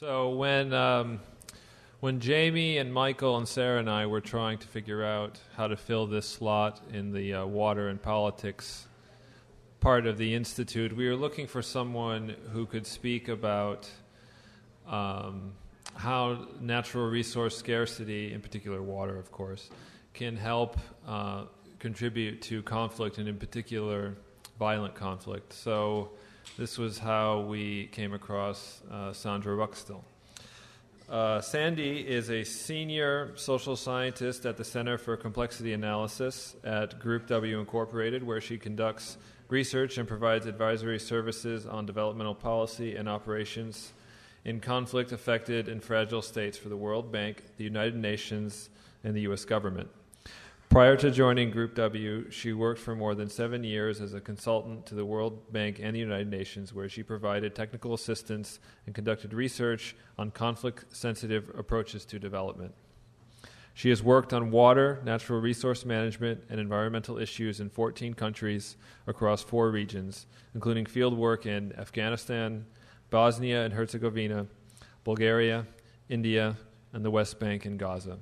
So when Jamie and Michael and Sarah and I were trying to figure out how to fill this slot in the water and politics part of the Institute, we were looking for someone who could speak about how natural resource scarcity, in particular water, of course, can help contribute to conflict, and in particular violent conflict. So this was how we came across Sandra Ruxtel. Sandy is a senior social scientist at the Center for Complexity Analysis at Group W Incorporated, where she conducts research and provides advisory services on developmental policy and operations in conflict-affected and fragile states for the World Bank, the United Nations, and the U.S. government. Prior to joining Group W, she worked for more than 7 years as a consultant to the World Bank and the United Nations, where she provided technical assistance and conducted research on conflict-sensitive approaches to development. She has worked on water, natural resource management, and environmental issues in 14 countries across 4 regions, including field work in Afghanistan, Bosnia and Herzegovina, Bulgaria, India, and the West Bank and Gaza.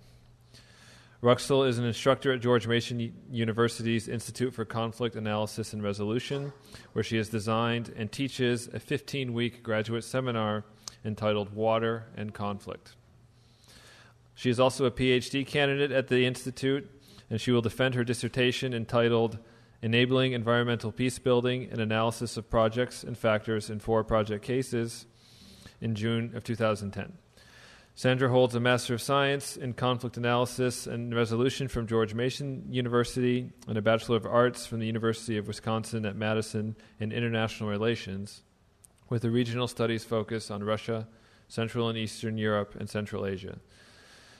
Ruxtel is an instructor at George Mason University's Institute for Conflict Analysis and Resolution, where she has designed and teaches a 15-week graduate seminar entitled Water and Conflict. She is also a PhD candidate at the Institute, and she will defend her dissertation entitled Enabling Environmental Peacebuilding and Analysis of Projects and Factors in 4 Project Cases in June of 2010. Sandra holds a Master of Science in Conflict Analysis and Resolution from George Mason University and a Bachelor of Arts from the University of Wisconsin at Madison in International Relations, with a regional studies focus on Russia, Central and Eastern Europe, and Central Asia.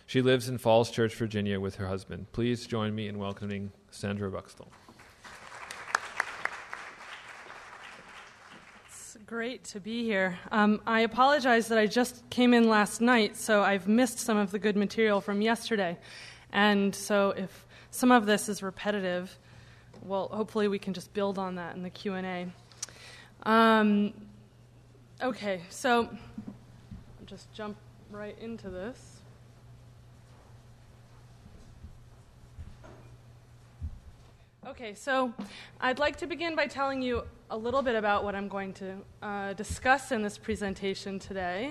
She lives in Falls Church, Virginia, with her husband. Please join me in welcoming Sandra Ruxtel. Great to be here. I apologize that I just came in last night, so I've missed some of the good material from yesterday. And so if some of this is repetitive, well, hopefully we can just build on that in the Q&A. Okay, so I'll just jump right into this. Okay, so I'd like to begin by telling you a little bit about what I'm going to discuss in this presentation today.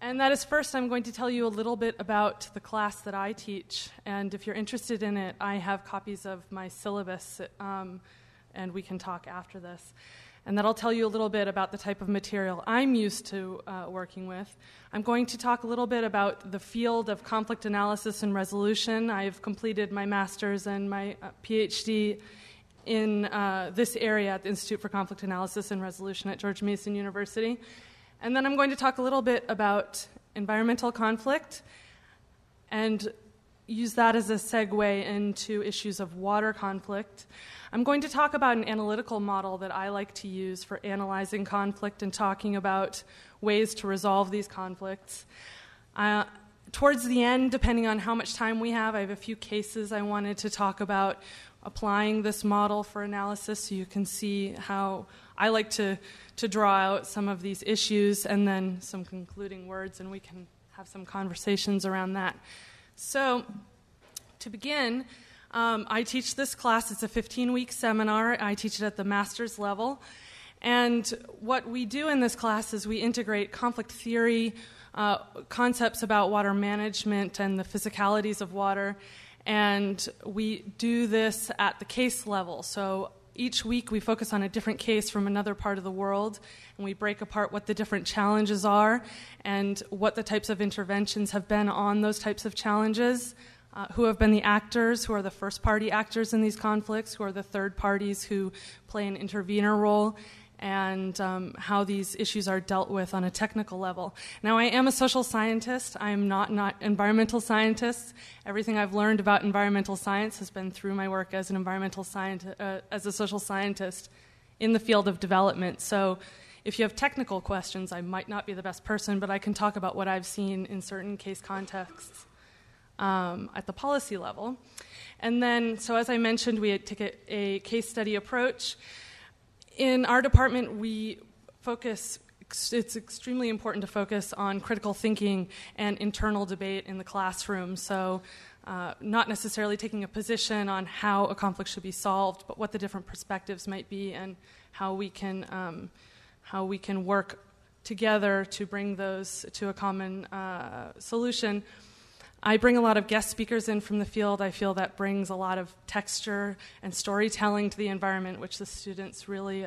And that is, first, I'm going to tell you a little bit about the class that I teach. And if you're interested in it, I have copies of my syllabus, and we can talk after this. And that'll tell you a little bit about the type of material I'm used to working with. I'm going to talk a little bit about the field of conflict analysis and resolution. I've completed my master's and my PhD in this area at the Institute for Conflict Analysis and Resolution at George Mason University. And then I'm going to talk a little bit about environmental conflict and use that as a segue into issues of water conflict. I'm going to talk about an analytical model that I like to use for analyzing conflict and talking about ways to resolve these conflicts. Towards the end, depending on how much time we have, I have a few cases I wanted to talk about applying this model for analysis so you can see how I like to draw out some of these issues, and then some concluding words, and we can have some conversations around that. So, to begin, I teach this class. It's a 15-week seminar. I teach it at the master's level. And what we do in this class is we integrate conflict theory, concepts about water management and the physicalities of water, and we do this at the case level. So each week we focus on a different case from another part of the world, and we break apart what the different challenges are and what the types of interventions have been on those types of challenges, who have been the actors, who are the first-party actors in these conflicts, who are the third parties who play an intervener role, and how these issues are dealt with on a technical level. Now, I am a social scientist. I am not environmental scientist. Everything I've learned about environmental science has been through my work as an environmental scientist, as a social scientist in the field of development. So if you have technical questions, I might not be the best person, but I can talk about what I've seen in certain case contexts at the policy level. And then, so as I mentioned, we take a case study approach. In our department, we focus it's extremely important to focus on critical thinking and internal debate in the classroom. So not necessarily taking a position on how a conflict should be solved, but what the different perspectives might be and how we can work together to bring those to a common solution. I bring a lot of guest speakers in from the field. I feel that brings a lot of texture and storytelling to the environment, which the students really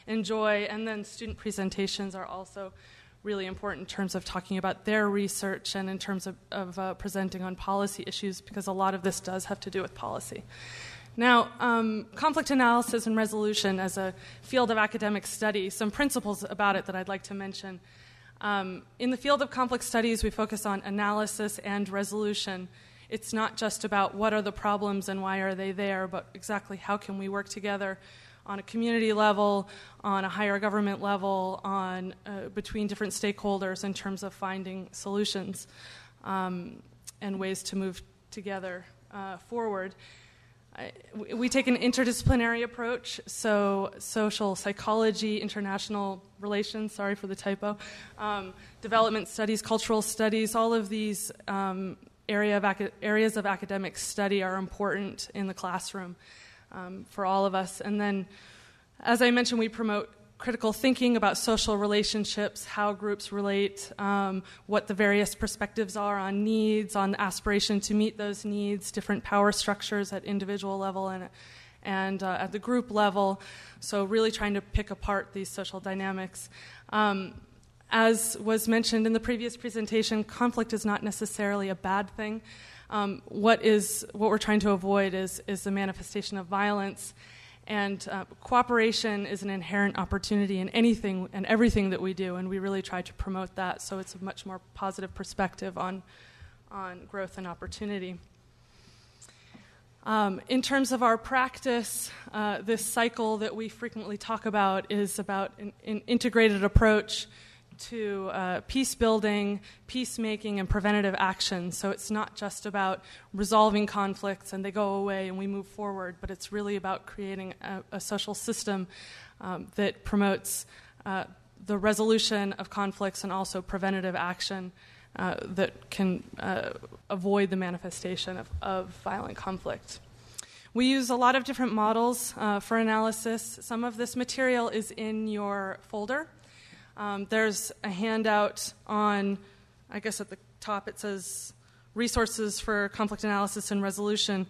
enjoy. And then student presentations are also really important in terms of talking about their research and in terms of presenting on policy issues, because a lot of this does have to do with policy. Now, conflict analysis and resolution as a field of academic study, some principles about it that I'd like to mention. In the field of conflict studies, we focus on analysis and resolution. It's not just about what are the problems and why are they there, but exactly how can we work together on a community level, on a higher government level, on between different stakeholders in terms of finding solutions and ways to move together forward. We take an interdisciplinary approach, so social psychology, international relations, sorry for the typo, development studies, cultural studies, all of these areas of academic study are important in the classroom for all of us. And then, as I mentioned, we promote critical thinking about social relationships, how groups relate, what the various perspectives are on needs, on the aspiration to meet those needs, different power structures at individual level and at the group level. So really trying to pick apart these social dynamics. As was mentioned in the previous presentation, conflict is not necessarily a bad thing. What we're trying to avoid is the manifestation of violence. And cooperation is an inherent opportunity in anything and everything that we do, and we really try to promote that, so it's a much more positive perspective on growth and opportunity. In terms of our practice, this cycle that we frequently talk about is about an integrated approach to peacebuilding, peacemaking, and preventative action. So it's not just about resolving conflicts and they go away and we move forward, but it's really about creating a social system that promotes the resolution of conflicts and also preventative action that can avoid the manifestation of violent conflict. We use a lot of different models for analysis. Some of this material is in your folder. There's a handout on, I guess at the top it says resources for conflict analysis and resolution.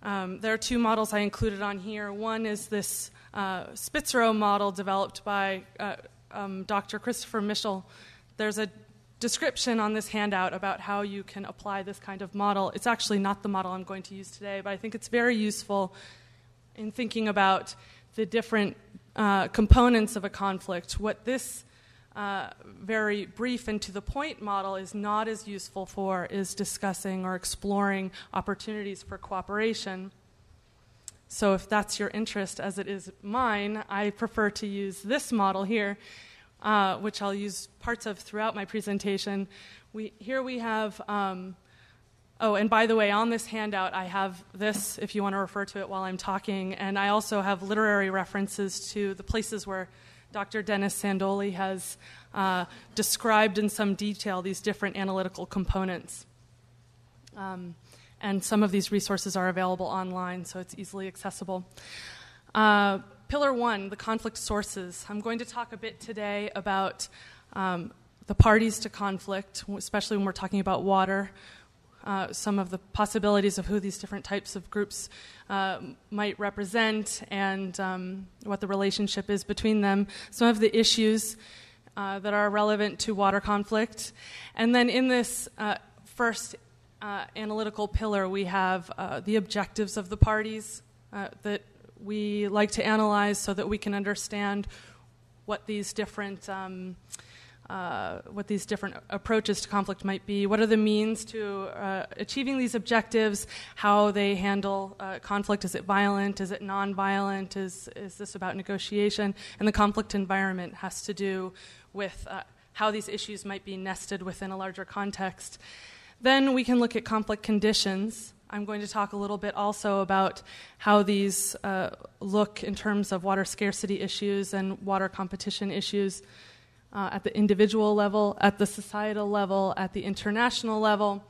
There are two models I included on here. One is this Spitzer model developed by Dr. Christopher Mischel. There's a description on this handout about how you can apply this kind of model. It's actually not the model I'm going to use today, but I think it's very useful in thinking about the different components of a conflict. What this very brief and to-the-point model is not as useful for is discussing or exploring opportunities for cooperation. So if that's your interest, as it is mine, I prefer to use this model here, which I'll use parts of throughout my presentation. Here we have, and by the way, on this handout, I have this, if you want to refer to it while I'm talking, and I also have literary references to the places where Dr. Dennis Sandoli has described in some detail these different analytical components. And some of these resources are available online, so it's easily accessible. Pillar 1, the conflict sources. I'm going to talk a bit today about the parties to conflict, especially when we're talking about water, some of the possibilities of who these different types of groups might represent and what the relationship is between them, some of the issues that are relevant to water conflict. And then in this first analytical pillar, we have the objectives of the parties that we like to analyze so that we can understand what these different approaches to conflict might be. What are the means to achieving these objectives? How they handle conflict? Is it violent? Is it nonviolent? Is this about negotiation? And the conflict environment has to do with how these issues might be nested within a larger context. Then we can look at conflict conditions. I'm going to talk a little bit also about how these look in terms of water scarcity issues and water competition issues. at the individual level, at the societal level, at the international level,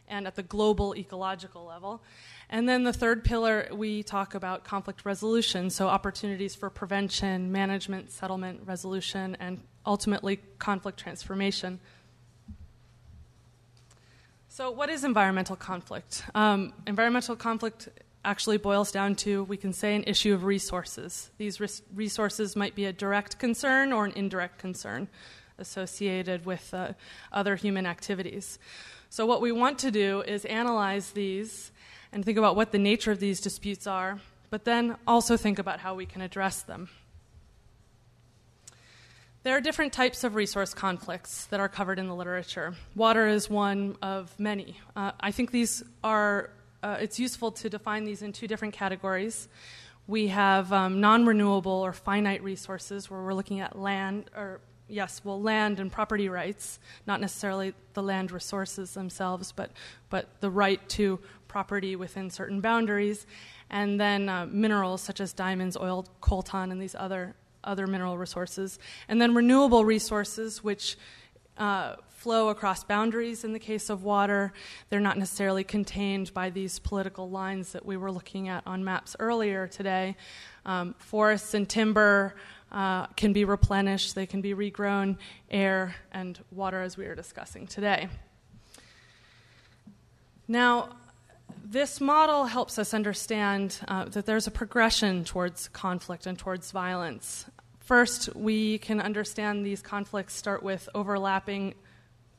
and at the global ecological level. And then the third pillar, we talk about conflict resolution, so opportunities for prevention, management, settlement, resolution, and ultimately conflict transformation. So what is environmental conflict? Environmental conflict actually boils down to, we can say, an issue of resources. These resources might be a direct concern or an indirect concern associated with other human activities. So what we want to do is analyze these and think about what the nature of these disputes are, but then also think about how we can address them. There are different types of resource conflicts that are covered in the literature. Water is one of many. I think these are, it's useful to define these in two different categories. We have non-renewable or finite resources, where we're looking at land and property rights, not necessarily the land resources themselves, but the right to property within certain boundaries, and then minerals such as diamonds, oil, coltan, and these other mineral resources, and then renewable resources, which flow across boundaries in the case of water. They're not necessarily contained by these political lines that we were looking at on maps earlier today. Forests and timber can be replenished, they can be regrown, air and water, as we are discussing today. Now, this model helps us understand that there's a progression towards conflict and towards violence. First, we can understand these conflicts start with overlapping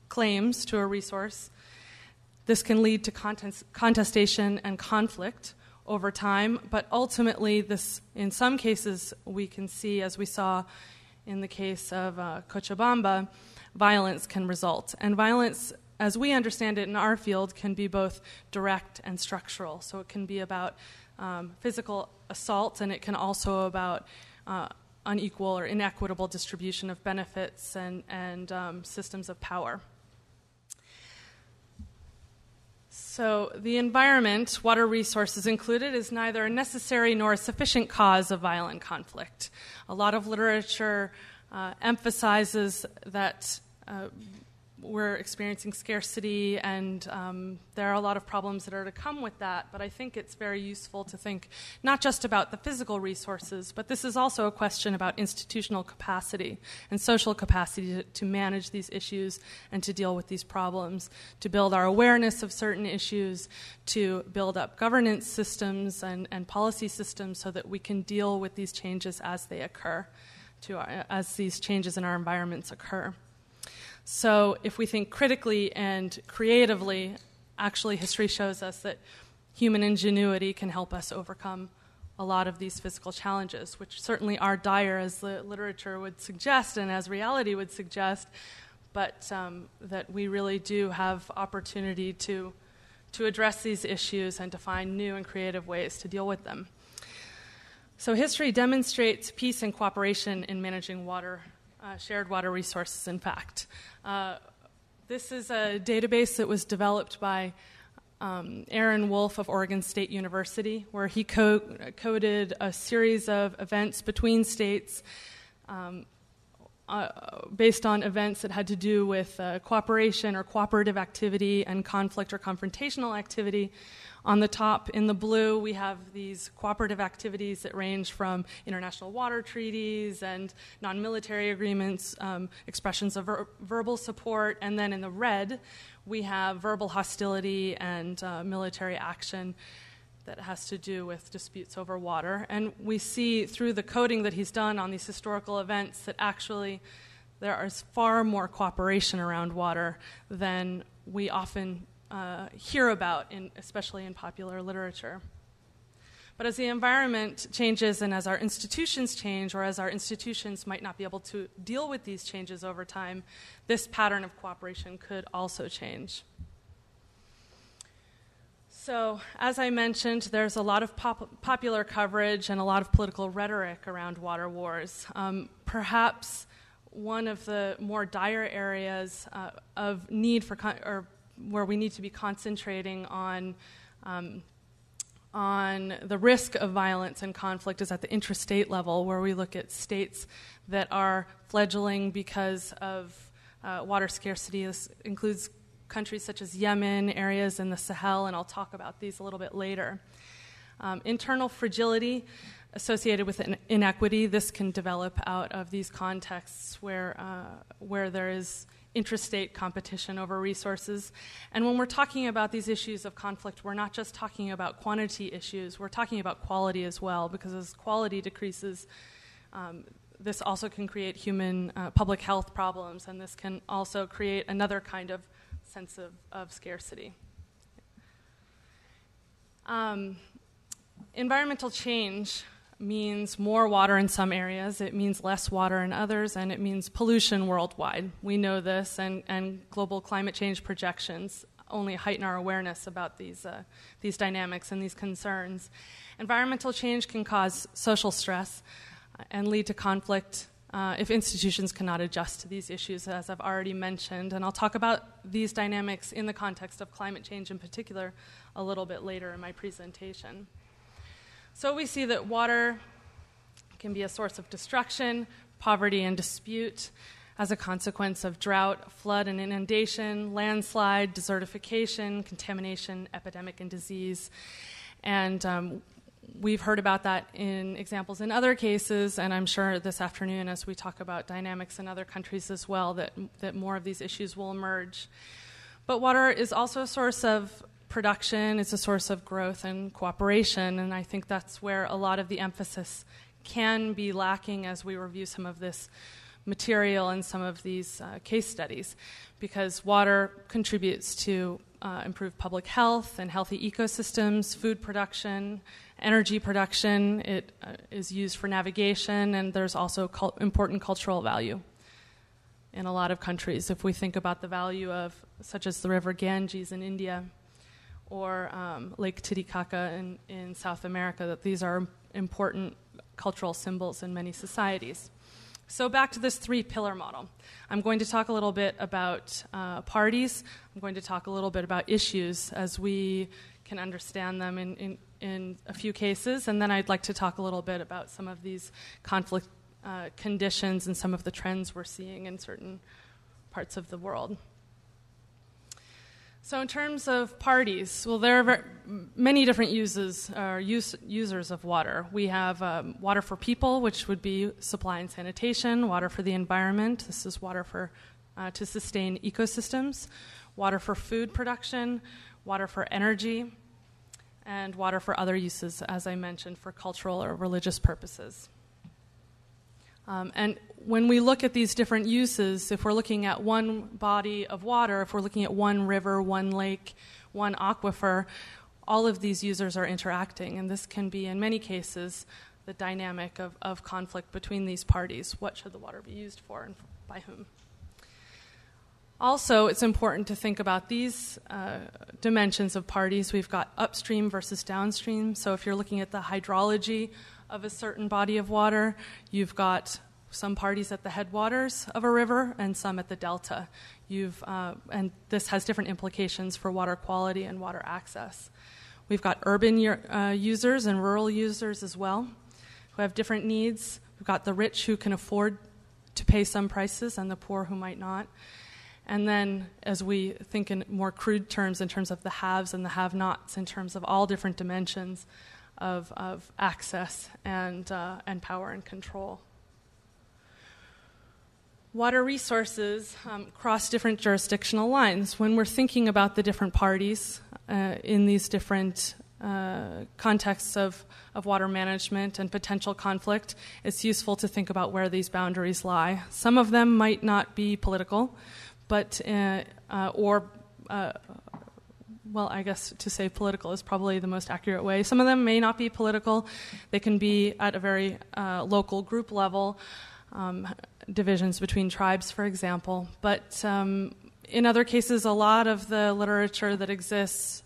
claims to a resource. This can lead to contestation and conflict over time, but ultimately this, in some cases, we can see, as we saw in the case of Cochabamba, violence can result. And violence, as we understand it in our field, can be both direct and structural. So it can be about physical assault, and it can also about unequal or inequitable distribution of benefits and systems of power. So the environment, water resources included, is neither a necessary nor a sufficient cause of violent conflict. A lot of literature emphasizes that we're experiencing scarcity, and there are a lot of problems that are to come with that, but I think it's very useful to think not just about the physical resources, but this is also a question about institutional capacity and social capacity to manage these issues and to deal with these problems, to build our awareness of certain issues, to build up governance systems and policy systems so that we can deal with these changes as they occur, as these changes in our environments occur. So if we think critically and creatively, actually history shows us that human ingenuity can help us overcome a lot of these physical challenges, which certainly are dire, as the literature would suggest and as reality would suggest, but that we really do have opportunity to address these issues and to find new and creative ways to deal with them. So history demonstrates peace and cooperation in managing water, shared water resources, in fact. This is a database that was developed by Aaron Wolf of Oregon State University, where he coded a series of events between states based on events that had to do with cooperation or cooperative activity and conflict or confrontational activity. On the top, in the blue, we have these cooperative activities that range from international water treaties and non-military agreements, expressions of verbal support, and then in the red, we have verbal hostility and military action that has to do with disputes over water. And we see through the coding that he's done on these historical events that actually there is far more cooperation around water than we often hear about, especially in popular literature. But as the environment changes and as our institutions change, or as our institutions might not be able to deal with these changes over time, this pattern of cooperation could also change. So, as I mentioned, there's a lot of popular coverage and a lot of political rhetoric around water wars. Perhaps one of the more dire areas of need for, or where we need to be concentrating on on the risk of violence and conflict is at the intrastate level, where we look at states that are fledgling because of water scarcity. This includes countries such as Yemen, areas in the Sahel, and I'll talk about these a little bit later. Internal fragility associated with inequity, this can develop out of these contexts where there is intrastate competition over resources. And when we're talking about these issues of conflict, we're not just talking about quantity issues, we're talking about quality as well, because as quality decreases, this also can create human public health problems, and this can also create another kind of sense of scarcity. Environmental change means more water in some areas, it means less water in others, and it means pollution worldwide. We know this, and global climate change projections only heighten our awareness about these dynamics and these concerns. Environmental change can cause social stress and lead to conflict if institutions cannot adjust to these issues, as I've already mentioned. And I'll talk about these dynamics in the context of climate change in particular a little bit later in my presentation. So we see that water can be a source of destruction, poverty, and dispute as a consequence of drought, flood and inundation, landslide, desertification, contamination, epidemic, and disease. And we've heard about that in examples in other cases, and I'm sure this afternoon as we talk about dynamics in other countries as well, that more of these issues will emerge. But water is also a source of production, it's a source of growth and cooperation, and I think that's where a lot of the emphasis can be lacking as we review some of this material and some of these case studies, because water contributes to improved public health and healthy ecosystems, food production, energy production. It is used for navigation, and there's also important cultural value in a lot of countries. If we think about the value of, such as the river Ganges in India, or Lake Titicaca in South America, that these are important cultural symbols in many societies. So back to this three-pillar model. I'm going to talk a little bit about parties. I'm going to talk a little bit about issues as we can understand them in a few cases, and then I'd like to talk a little bit about some of these conflict conditions and some of the trends we're seeing in certain parts of the world. So in terms of parties, well, there are many different users of water. We have water for people, which would be supply and sanitation, water for the environment. This is water for to sustain ecosystems, water for food production, water for energy, and water for other uses, as I mentioned, for cultural or religious purposes. And when we look at these different uses, if we're looking at one body of water, if we're looking at one river, one lake, one aquifer, all of these users are interacting, and this can be, in many cases, the dynamic of conflict between these parties. What should the water be used for and by whom? Also, it's important to think about these dimensions of parties. We've got upstream versus downstream. So if you're looking at the hydrology of a certain body of water, you've got some parties at the headwaters of a river and some at the delta. And this has different implications for water quality and water access. We've got urban users and rural users as well, who have different needs. We've got the rich who can afford to pay some prices and the poor who might not. And then as we think in more crude terms, in terms of the haves and the have-nots, in terms of all different dimensions of access and power and control. Water resources cross different jurisdictional lines. When we're thinking about the different parties in these different contexts of water management and potential conflict, it's useful to think about where these boundaries lie. Some of them might not be political, but well, I guess to say political is probably the most accurate way. Some of them may not be political. They can be at a very local group level, divisions between tribes, for example. But in other cases, a lot of the literature that exists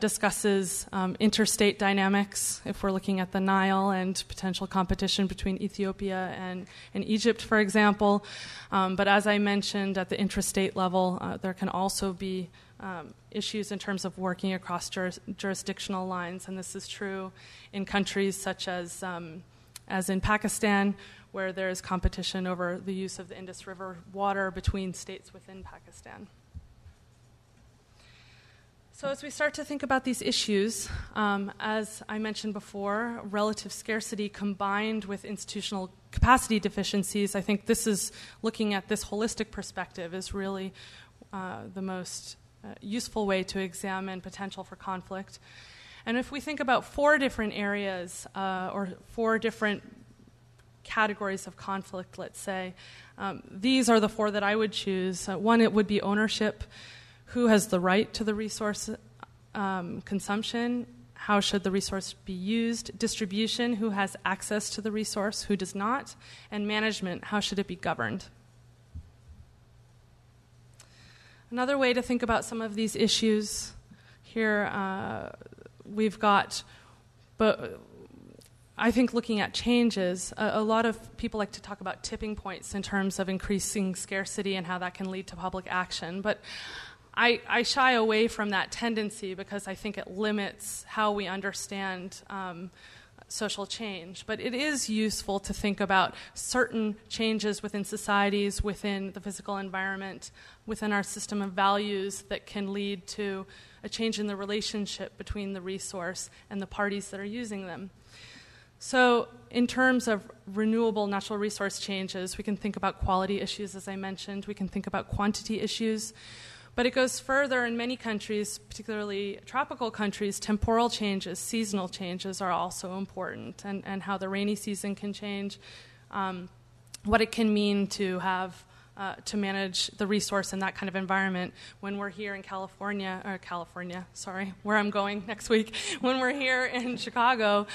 discusses interstate dynamics, if we're looking at the Nile and potential competition between Ethiopia and Egypt, for example. But as I mentioned, at the intrastate level, there can also be issues in terms of working across jurisdictional lines, and this is true in countries such as in Pakistan, where there is competition over the use of the Indus River water between states within Pakistan. So as we start to think about these issues, as I mentioned before, relative scarcity combined with institutional capacity deficiencies, I think this is looking at this holistic perspective is really the most useful way to examine potential for conflict. And if we think about 4 different areas or 4 different categories of conflict, let's say, these are the 4 that I would choose. One, it would be ownership. Who has the right to the resource consumption? How should the resource be used? Distribution, who has access to the resource, who does not? And management, how should it be governed? Another way to think about some of these issues here, we've got, but I think looking at changes, a lot of people like to talk about tipping points in terms of increasing scarcity and how that can lead to public action. But I shy away from that tendency because I think it limits how we understand social change. But it is useful to think about certain changes within societies, within the physical environment, within our system of values that can lead to a change in the relationship between the resource and the parties that are using them. So in terms of renewable natural resource changes, we can think about quality issues, as I mentioned. We can think about quantity issues. But it goes further in many countries, particularly tropical countries. Temporal changes, seasonal changes are also important, and how the rainy season can change, what it can mean to have to manage the resource in that kind of environment. When we're here in where I'm going next week, when we're here in Chicago,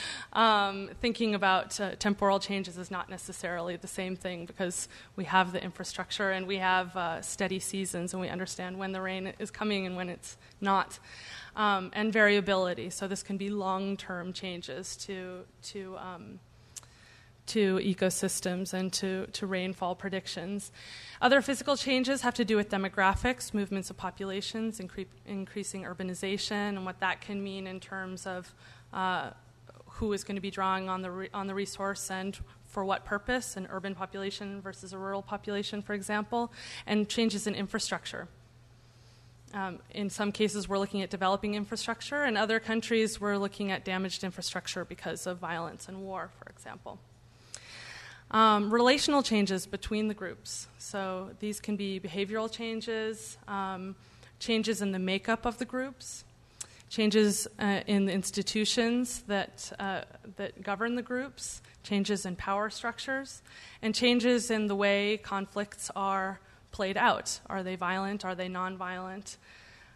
thinking about temporal changes is not necessarily the same thing because we have the infrastructure and we have steady seasons and we understand when the rain is coming and when it's not, and variability. So this can be long-term changes to ecosystems and to rainfall predictions. Other physical changes have to do with demographics, movements of populations, increasing urbanization, and what that can mean in terms of who is going to be drawing on the resource and for what purpose, an urban population versus a rural population, for example, and changes in infrastructure. In some cases, we're looking at developing infrastructure. In other countries, we're looking at damaged infrastructure because of violence and war, for example. Relational changes between the groups. So these can be behavioral changes, changes in the makeup of the groups, changes in the institutions that govern the groups, changes in power structures, and changes in the way conflicts are played out. Are they violent? Are they nonviolent?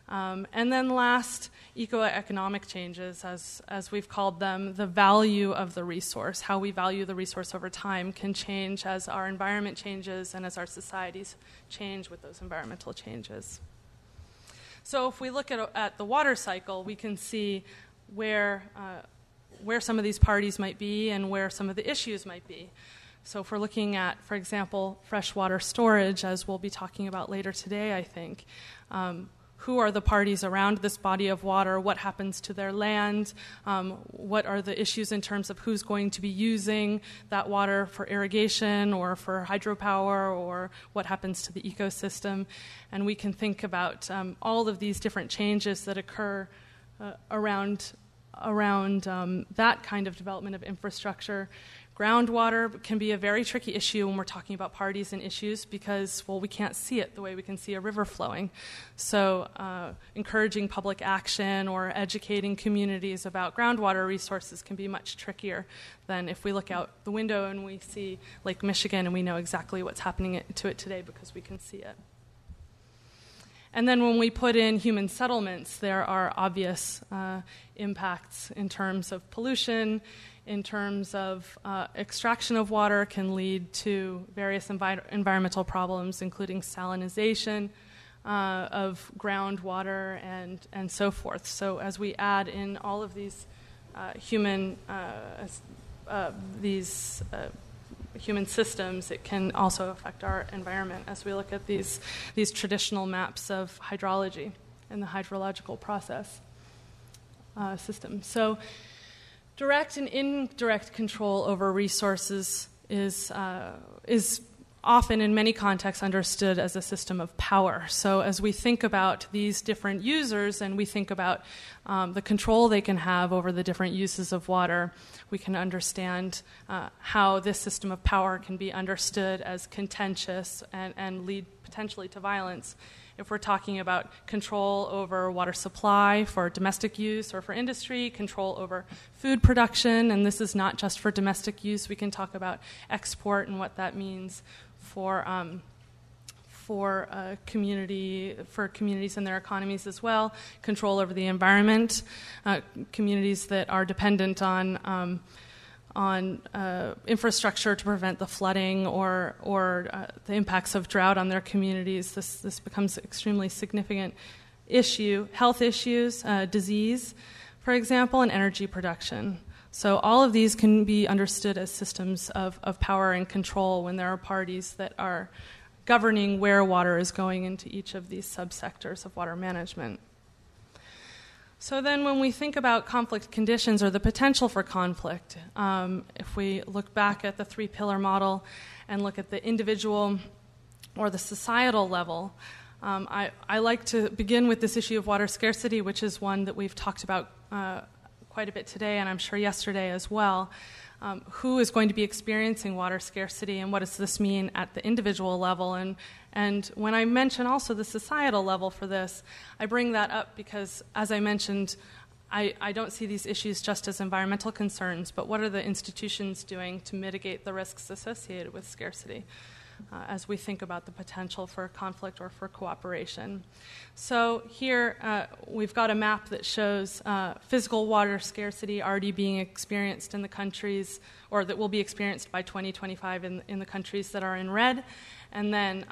And then last, eco-economic changes, as we've called them. The value of the resource, how we value the resource over time, can change as our environment changes and as our societies change with those environmental changes. So if we look at the water cycle, we can see where some of these parties might be and where some of the issues might be. So if we're looking at, for example, freshwater storage, as we'll be talking about later today, I think, who are the parties around this body of water? What happens to their land? What are the issues in terms of who's going to be using that water for irrigation or for hydropower, or what happens to the ecosystem? And we can think about all of these different changes that occur around that kind of development of infrastructure. Groundwater can be a very tricky issue when we're talking about parties and issues because, well, we can't see it the way we can see a river flowing. So encouraging public action or educating communities about groundwater resources can be much trickier than if we look out the window and we see Lake Michigan and we know exactly what's happening to it today because we can see it. And then when we put in human settlements, there are obvious impacts in terms of pollution, in terms of extraction of water can lead to various environmental problems, including salinization of groundwater and so forth. So as we add in all of these human systems, it can also affect our environment as we look at these traditional maps of hydrology in the hydrological process system. So direct and indirect control over resources is often in many contexts understood as a system of power. So as we think about these different users and we think about the control they can have over the different uses of water, we can understand how this system of power can be understood as contentious and lead potentially to violence. If we're talking about control over water supply for domestic use or for industry, control over food production, and this is not just for domestic use, we can talk about export and what that means for communities and their economies as well, control over the environment, communities that are dependent on infrastructure to prevent the flooding or the impacts of drought on their communities. This becomes an extremely significant issue. Health issues, disease, for example, and energy production. So all of these can be understood as systems of power and control when there are parties that are governing where water is going into each of these subsectors of water management. So then when we think about conflict conditions or the potential for conflict, if we look back at the three-pillar model and look at the individual or the societal level, I like to begin with this issue of water scarcity, which is one that we've talked about quite a bit today, and I'm sure yesterday as well. Who is going to be experiencing water scarcity, and what does this mean at the individual level? And when I mention also the societal level for this, I bring that up because, as I mentioned, I don't see these issues just as environmental concerns, but what are the institutions doing to mitigate the risks associated with scarcity as we think about the potential for conflict or for cooperation? So here we've got a map that shows physical water scarcity already being experienced in the countries, or that will be experienced by 2025 in the countries that are in red, and then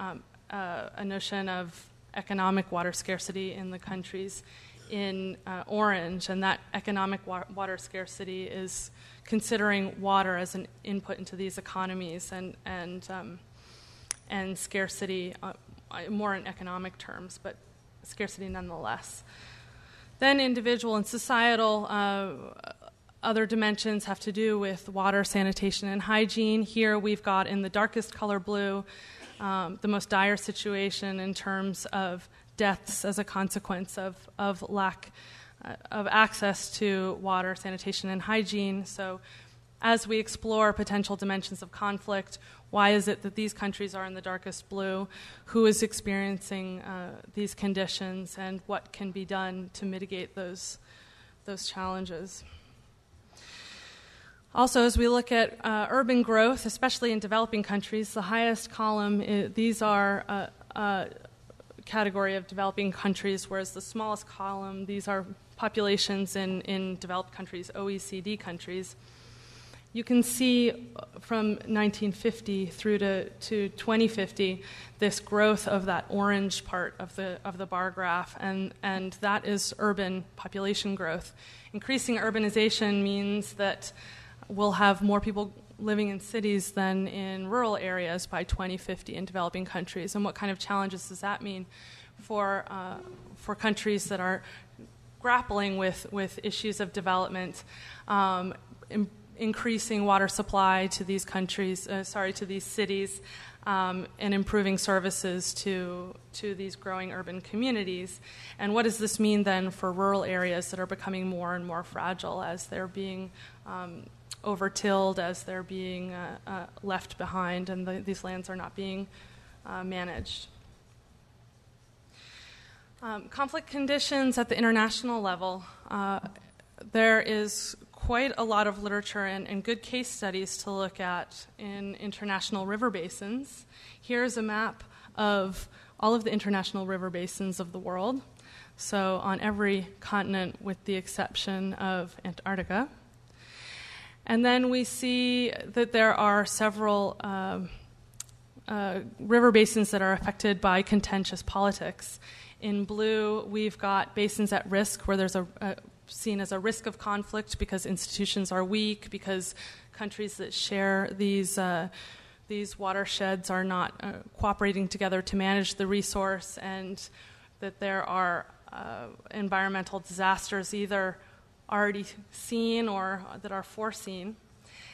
a notion of economic water scarcity in the countries in orange, and that economic water scarcity is considering water as an input into these economies and scarcity more in economic terms, but scarcity nonetheless. Then individual and societal other dimensions have to do with water, sanitation, and hygiene. Here we've got in the darkest color blue the most dire situation in terms of deaths as a consequence of lack of access to water, sanitation, and hygiene. So as we explore potential dimensions of conflict, why is it that these countries are in the darkest blue? Who is experiencing these conditions, and what can be done to mitigate those challenges? Also, as we look at urban growth, especially in developing countries, the highest column, these are a category of developing countries, whereas the smallest column, these are populations in developed countries, OECD countries. You can see from 1950 through to 2050 this growth of that orange part of the bar graph, and that is urban population growth. Increasing urbanization means that we'll have more people living in cities than in rural areas by 2050 in developing countries. And what kind of challenges does that mean for countries that are grappling with issues of development? Increasing water supply to these countries, to these cities, and improving services to these growing urban communities. And what does this mean then for rural areas that are becoming more and more fragile as they're being overtilled, as they're being left behind, and these lands are not being managed? Conflict conditions at the international level. There is quite a lot of literature and good case studies to look at in international river basins. Here's a map of all of the international river basins of the world. So on every continent with the exception of Antarctica. And then we see that there are several river basins that are affected by contentious politics. In blue, we've got basins at risk where there's seen as a risk of conflict because institutions are weak, because countries that share these watersheds are not cooperating together to manage the resource, and that there are environmental disasters either already seen or that are foreseen.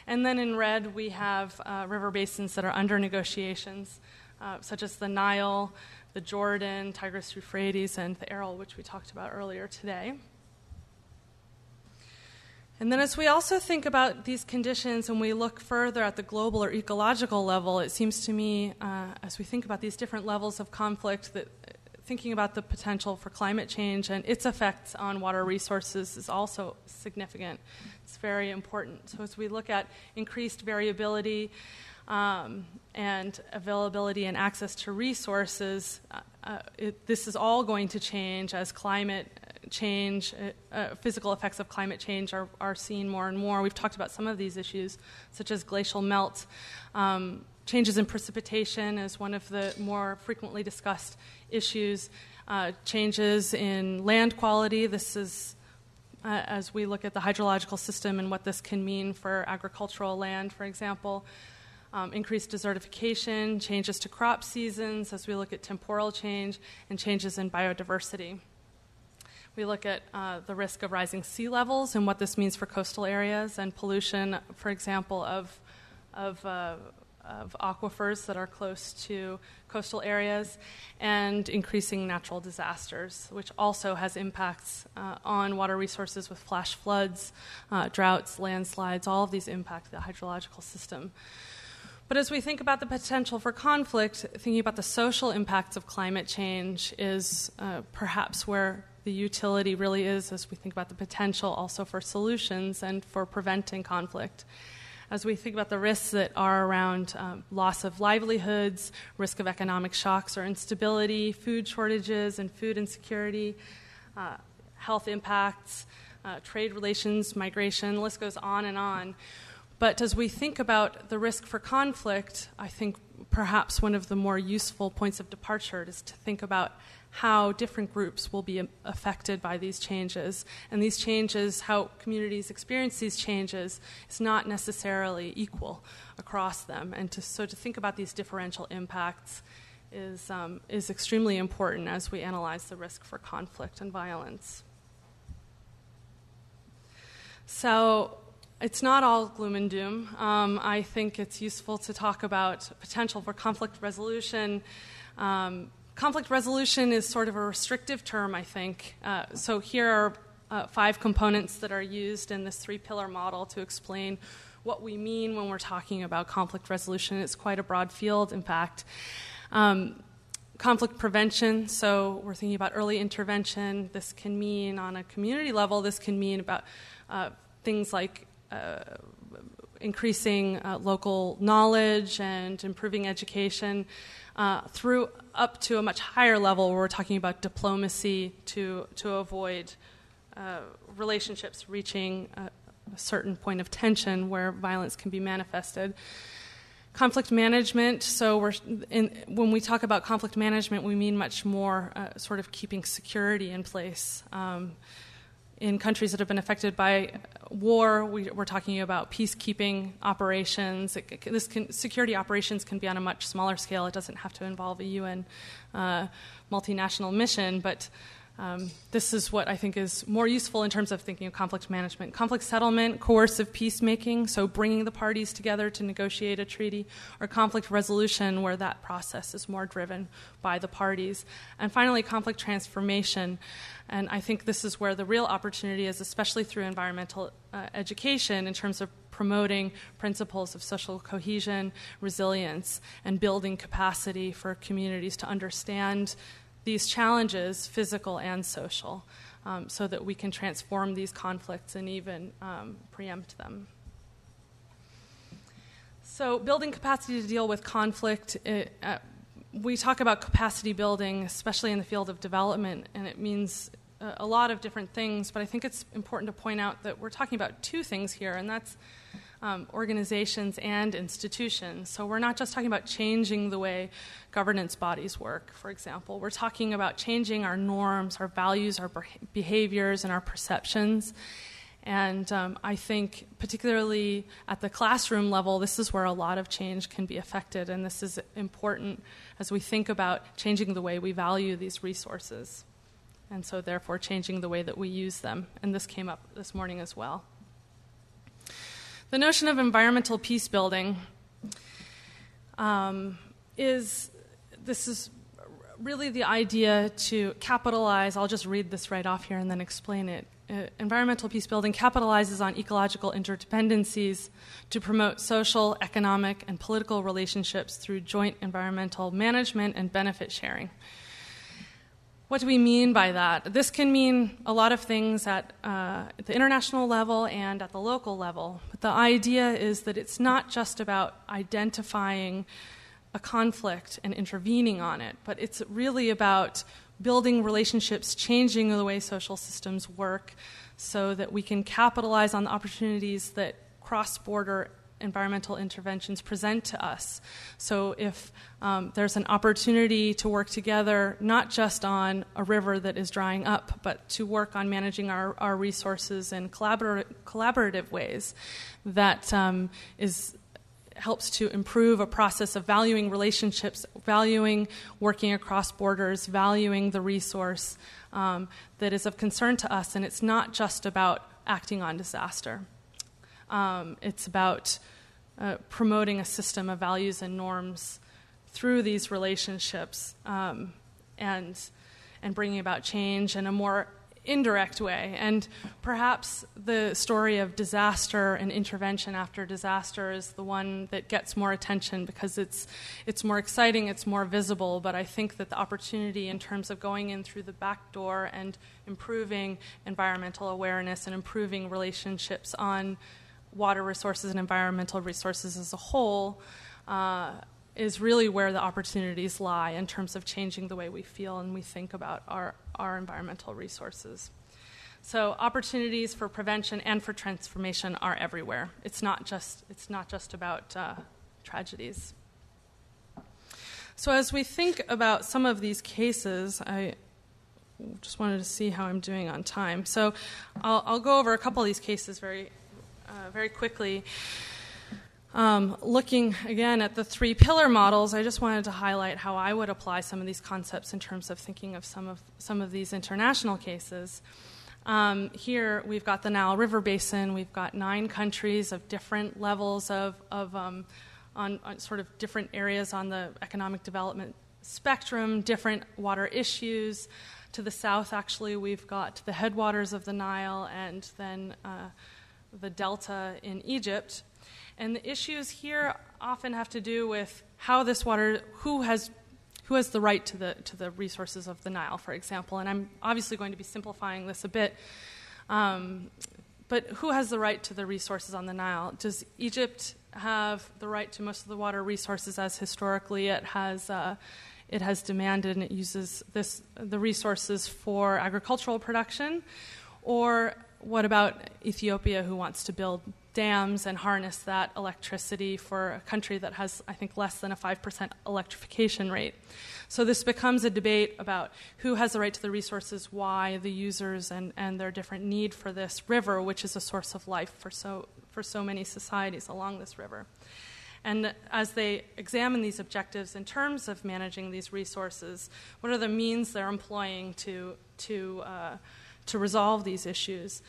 And then in red, we have river basins that are under negotiations, such as the Nile, the Jordan, Tigris-Euphrates, and the Aral, which we talked about earlier today. And then as we also think about these conditions and we look further at the global or ecological level, it seems to me, as we think about these different levels of conflict, that thinking about the potential for climate change and its effects on water resources is also significant. It's very important. So as we look at increased variability and availability and access to resources, this is all going to change as climate change, physical effects of climate change are seen more and more. We've talked about some of these issues, such as glacial melt. Changes in precipitation is one of the more frequently discussed issues. Changes in land quality. This is as we look at the hydrological system and what this can mean for agricultural land, for example. Increased desertification, changes to crop seasons as we look at temporal change, and changes in biodiversity. We look at the risk of rising sea levels and what this means for coastal areas and pollution, for example, of aquifers that are close to coastal areas, and increasing natural disasters, which also has impacts on water resources with flash floods, droughts, landslides. All of these impact the hydrological system. But as we think about the potential for conflict, thinking about the social impacts of climate change is perhaps where the utility really is as we think about the potential also for solutions and for preventing conflict. As we think about the risks that are around loss of livelihoods, risk of economic shocks or instability, food shortages and food insecurity, health impacts, trade relations, migration, the list goes on and on. But as we think about the risk for conflict, I think perhaps one of the more useful points of departure is to think about how different groups will be affected by these changes. And these changes, how communities experience these changes, is not necessarily equal across them. And to think about these differential impacts is extremely important as we analyze the risk for conflict and violence. So it's not all gloom and doom. I think it's useful to talk about potential for conflict resolution. Conflict resolution is sort of a restrictive term, I think. So here are 5 components that are used in this 3-pillar model to explain what we mean when we're talking about conflict resolution. It's quite a broad field, in fact. Conflict prevention, so we're thinking about early intervention. This can mean on a community level, this can mean about things like increasing local knowledge and improving education through up to a much higher level where we're talking about diplomacy to avoid relationships reaching a certain point of tension where violence can be manifested. Conflict management, so when we talk about conflict management, we mean much more sort of keeping security in place. In countries that have been affected by war, we're talking about peacekeeping operations. Security operations can be on a much smaller scale. It doesn't have to involve a UN multinational mission, but this is what I think is more useful in terms of thinking of conflict management. Conflict settlement, coercive peacemaking, so bringing the parties together to negotiate a treaty, or conflict resolution, where that process is more driven by the parties. And finally, conflict transformation. And I think this is where the real opportunity is, especially through environmental education, in terms of promoting principles of social cohesion, resilience, and building capacity for communities to understand these challenges, physical and social, so that we can transform these conflicts and even preempt them. So building capacity to deal with conflict, we talk about capacity building, especially in the field of development, and it means a lot of different things, but I think it's important to point out that we're talking about 2 things here, and that's organizations and institutions. So we're not just talking about changing the way governance bodies work, for example. We're talking about changing our norms, our values, our behaviors, and our perceptions. And I think particularly at the classroom level, this is where a lot of change can be affected, and this is important as we think about changing the way we value these resources and so therefore changing the way that we use them. And this came up this morning as well. The notion of environmental peace building is really the idea to capitalize. I'll just read this right off here and then explain it. Environmental peace building capitalizes on ecological interdependencies to promote social, economic, and political relationships through joint environmental management and benefit sharing. What do we mean by that? This can mean a lot of things at the international level and at the local level. But the idea is that it's not just about identifying a conflict and intervening on it, but it's really about building relationships, changing the way social systems work so that we can capitalize on the opportunities that cross-border environmental interventions present to us. So if there's an opportunity to work together, not just on a river that is drying up, but to work on managing our resources in collaborative ways, that helps to improve a process of valuing relationships, valuing working across borders, valuing the resource that is of concern to us. And it's not just about acting on disaster. It's about promoting a system of values and norms through these relationships and bringing about change in a more indirect way. And perhaps the story of disaster and intervention after disaster is the one that gets more attention because it's more exciting, it's more visible, but I think that the opportunity in terms of going in through the back door and improving environmental awareness and improving relationships on water resources and environmental resources as a whole is really where the opportunities lie in terms of changing the way we feel and we think about our environmental resources. So opportunities for prevention and for transformation are everywhere. It's not just about tragedies. So as we think about some of these cases, I just wanted to see how I'm doing on time. So I'll go over a couple of these cases very quickly. Looking again at the 3 pillar models, I just wanted to highlight how I would apply some of these concepts in terms of thinking of some of these international cases. Here we've got the Nile River Basin. We've got 9 countries of different levels on sort of different areas on the economic development spectrum, different water issues. To the south, actually, we've got the headwaters of the Nile and then the delta in Egypt. And the issues here often have to do with how this water, who has the right to the resources of the Nile, for example. And I'm obviously going to be simplifying this a bit. But who has the right to the resources on the Nile? Does Egypt have the right to most of the water resources as historically it has demanded, and it uses the resources for agricultural production? Or what about Ethiopia, who wants to build dams and harness that electricity for a country that has, I think, less than a 5% electrification rate? So this becomes a debate about who has the right to the resources, why, the users, and their different need for this river, which is a source of life for so many societies along this river. And as they examine these objectives in terms of managing these resources, what are the means they're employing to resolve these issues?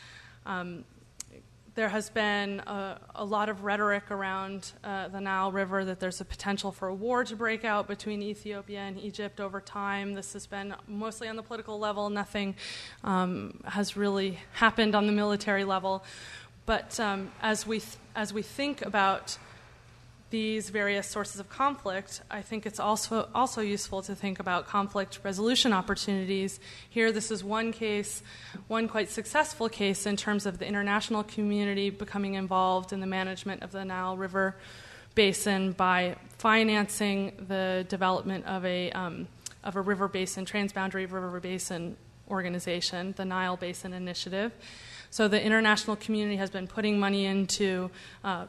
There has been a lot of rhetoric around the Nile River that there's a potential for a war to break out between Ethiopia and Egypt over time. This has been mostly on the political level. Nothing has really happened on the military level. But as we think about these various sources of conflict, I think it's also useful to think about conflict resolution opportunities. Here, this is one case, one quite successful case in terms of the international community becoming involved in the management of the Nile River Basin by financing the development of a river basin, transboundary river basin organization, the Nile Basin Initiative. So the international community has been putting money into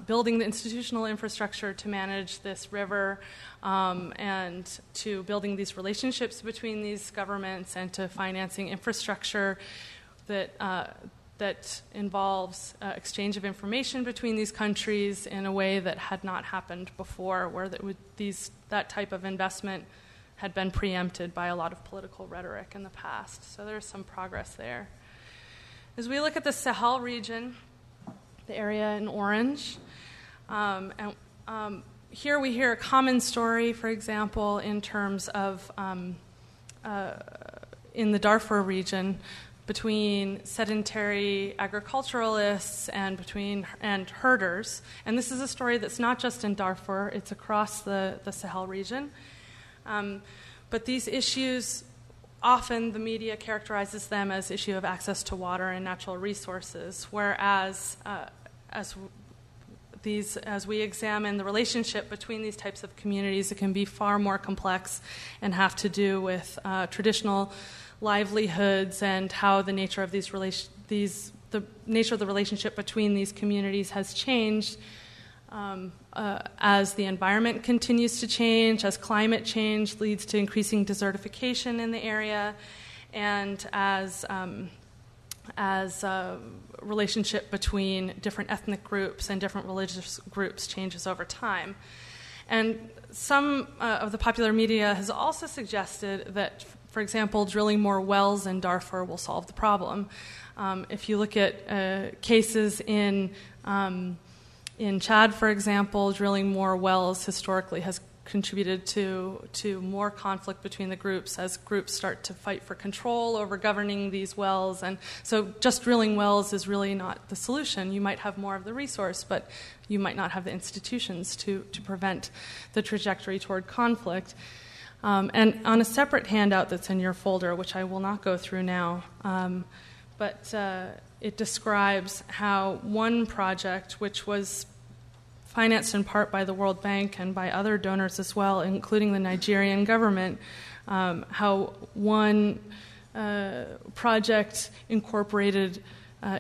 building the institutional infrastructure to manage this river and to building these relationships between these governments and to financing infrastructure that involves exchange of information between these countries in a way that had not happened before, where that type of investment had been preempted by a lot of political rhetoric in the past. So there's some progress there. As we look at the Sahel region, the area in orange, here we hear a common story, for example, in terms of in the Darfur region between sedentary agriculturalists and herders. And this is a story that's not just in Darfur, it's across the Sahel region. But these issues, often the media characterizes them as issue of access to water and natural resources, whereas as we examine the relationship between these types of communities, it can be far more complex and have to do with traditional livelihoods and how the nature of the nature of the relationship between these communities has changed as the environment continues to change, as climate change leads to increasing desertification in the area, and as relationship between different ethnic groups and different religious groups changes over time. And some of the popular media has also suggested that, for example, drilling more wells in Darfur will solve the problem. If you look at cases in Chad, for example, drilling more wells historically has contributed to more conflict between the groups as groups start to fight for control over governing these wells. And so just drilling wells is really not the solution. You might have more of the resource, but you might not have the institutions to prevent the trajectory toward conflict. And on a separate handout that's in your folder, which I will not go through now, but it describes how one project, which was financed in part by the World Bank and by other donors as well, including the Nigerian government, how one project incorporated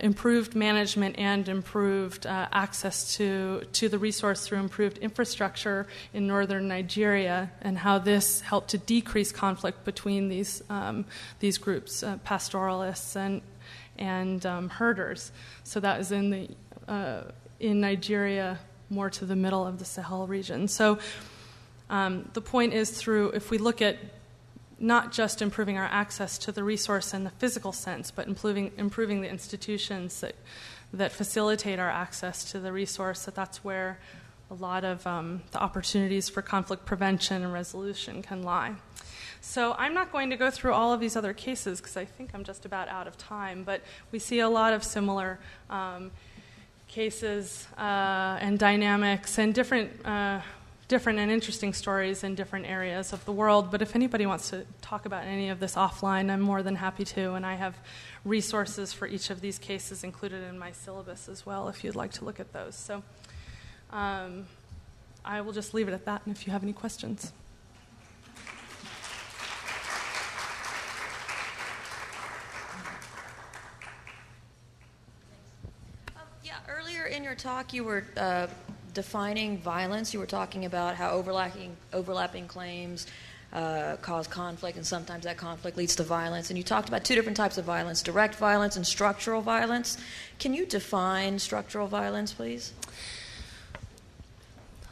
improved management and improved access to the resource through improved infrastructure in northern Nigeria, and how this helped to decrease conflict between these groups, pastoralists and herders. So that is in Nigeria, more to the middle of the Sahel region. So the point is, if we look at not just improving our access to the resource in the physical sense, but improving the institutions that facilitate our access to the resource, that's where a lot of the opportunities for conflict prevention and resolution can lie. So I'm not going to go through all of these other cases because I think I'm just about out of time, but we see a lot of similar cases and dynamics and different and interesting stories in different areas of the world. But if anybody wants to talk about any of this offline, I'm more than happy to, and I have resources for each of these cases included in my syllabus as well if you'd like to look at those. So I will just leave it at that, and if you have any questions. Earlier in your talk, you were defining violence. You were talking about how overlapping claims cause conflict, and sometimes that conflict leads to violence. And you talked about two different types of violence: direct violence and structural violence. Can you define structural violence, please?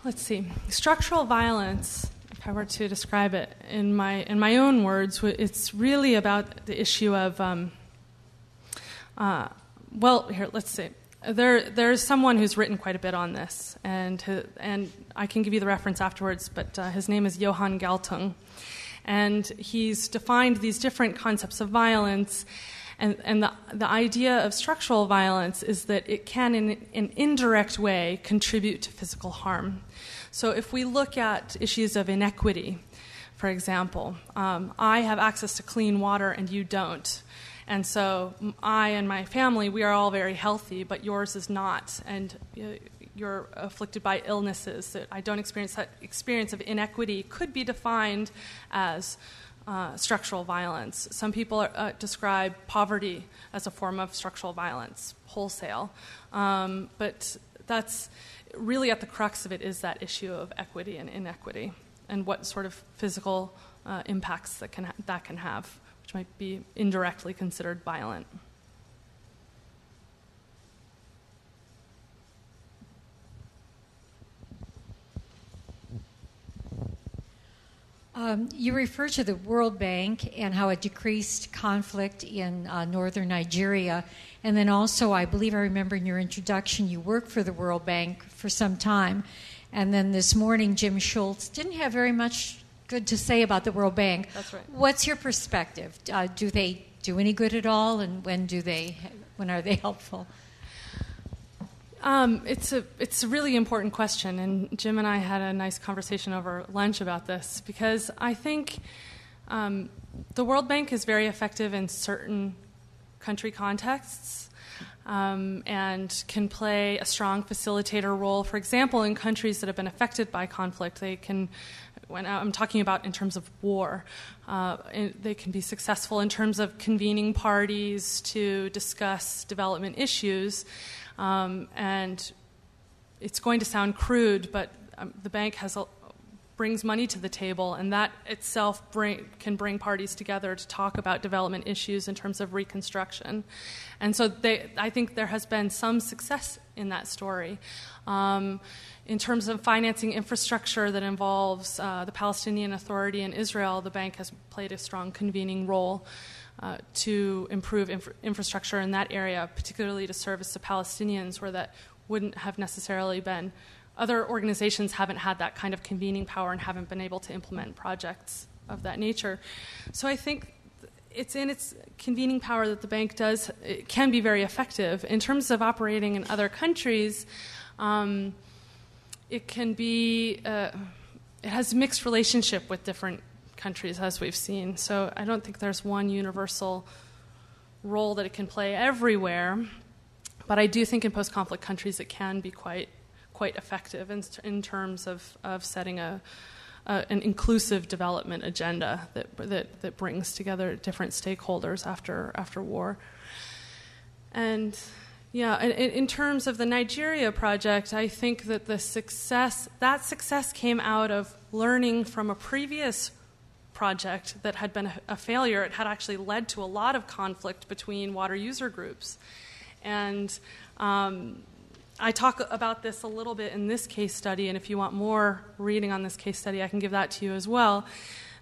Let's see. Structural violence, if I were to describe it in my own words, it's really about the issue of let's see. There's someone who's written quite a bit on this, and I can give you the reference afterwards, but his name is Johan Galtung, and he's defined these different concepts of violence, and the idea of structural violence is that it can, in an indirect way, contribute to physical harm. So if we look at issues of inequity, for example, I have access to clean water and you don't. And so I and my family, we are all very healthy, but yours is not. And you're afflicted by illnesses that I don't experience. That experience of inequity could be defined as structural violence. Some people describe poverty as a form of structural violence, wholesale. But that's really at the crux of it, is that issue of equity and inequity and what sort of physical impacts that can have, which might be indirectly considered violent. You refer to the World Bank and how it decreased conflict in northern Nigeria. And then also, I believe I remember in your introduction, you worked for the World Bank for some time. And then this morning, Jim Schultz didn't have very much good to say about the World Bank. That's right. What's your perspective? Do they do any good at all, and when are they helpful? It's a really important question, and Jim and I had a nice conversation over lunch about this, because I think the World Bank is very effective in certain country contexts and can play a strong facilitator role. For example, in countries that have been affected by conflict, they can, when I'm talking about in terms of war, they can be successful in terms of convening parties to discuss development issues. And it's going to sound crude, but the bank brings money to the table, and that itself can bring parties together to talk about development issues in terms of reconstruction. And so I think there has been some success in that story. In terms of financing infrastructure that involves the Palestinian Authority and Israel, the bank has played a strong convening role to improve infrastructure in that area, particularly to service the Palestinians, where that wouldn't have necessarily been. Other organizations haven't had that kind of convening power and haven't been able to implement projects of that nature. So I think it's in its convening power that the bank it can be very effective. In terms of operating in other countries, it can be, it has a mixed relationship with different countries, as we've seen. So I don't think there's one universal role that it can play everywhere. But I do think in post-conflict countries it can be quite effective in terms of setting an inclusive development agenda that brings together different stakeholders after war. And yeah, in terms of the Nigeria project, I think that that success came out of learning from a previous project that had been a failure. It had actually led to a lot of conflict between water user groups. And I talk about this a little bit in this case study, and if you want more reading on this case study, I can give that to you as well.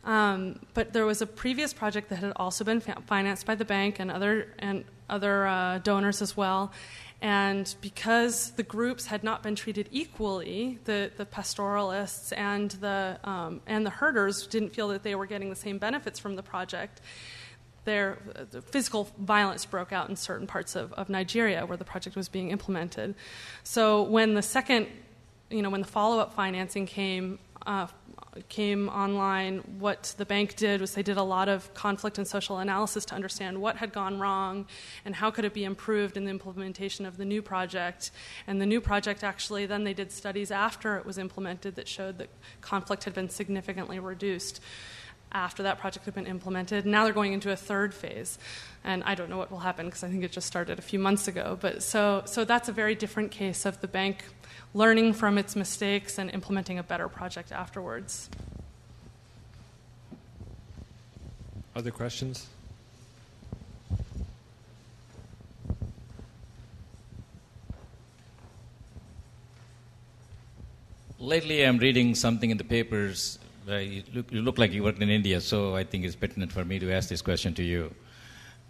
But there was a previous project that had also been financed by the bank and other donors as well. And because the groups had not been treated equally, the pastoralists and the herders didn't feel that they were getting the same benefits from the project. The physical violence broke out in certain parts of Nigeria where the project was being implemented. So when the follow-up financing came online, what the bank did was they did a lot of conflict and social analysis to understand what had gone wrong and how could it be improved in the implementation of the new project. And the new project actually, then they did studies after it was implemented that showed that conflict had been significantly reduced after that project had been implemented. Now they're going into a third phase. And I don't know what will happen because I think it just started a few months ago. But so that's a very different case of the bank learning from its mistakes and implementing a better project afterwards. Other questions? Lately I'm reading something in the papers. You look like you worked in India, so I think it's pertinent for me to ask this question to you.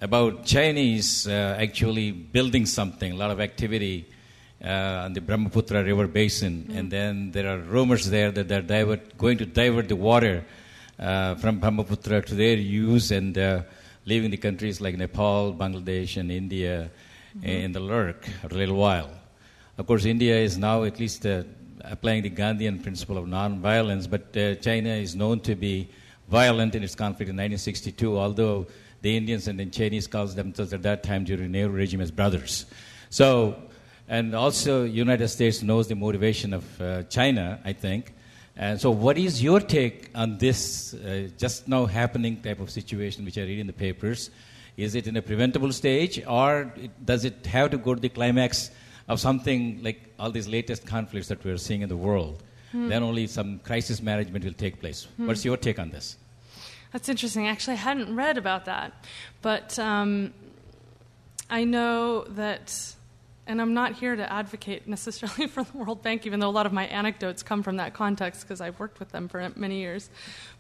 About Chinese actually building something, a lot of activity on the Brahmaputra River Basin, and then there are rumors there that they're going to divert the water from Brahmaputra to their use and leaving the countries like Nepal, Bangladesh, and India in the lurk for a little while. Of course, India is now at least applying the Gandhian principle of non-violence, but China is known to be violent in its conflict in 1962, although the Indians and the Chinese called themselves at that time during the Nehru regime as brothers. So, and also United States knows the motivation of China, I think. And so what is your take on this just now happening type of situation which I read in the papers? Is it in a preventable stage, or does it have to go to the climax of something like all these latest conflicts that we're seeing in the world? Then only some crisis management will take place. What's your take on this? That's interesting. Actually, I hadn't read about that. But I know that and I'm not here to advocate necessarily for the World Bank, even though a lot of my anecdotes come from that context because I've worked with them for many years.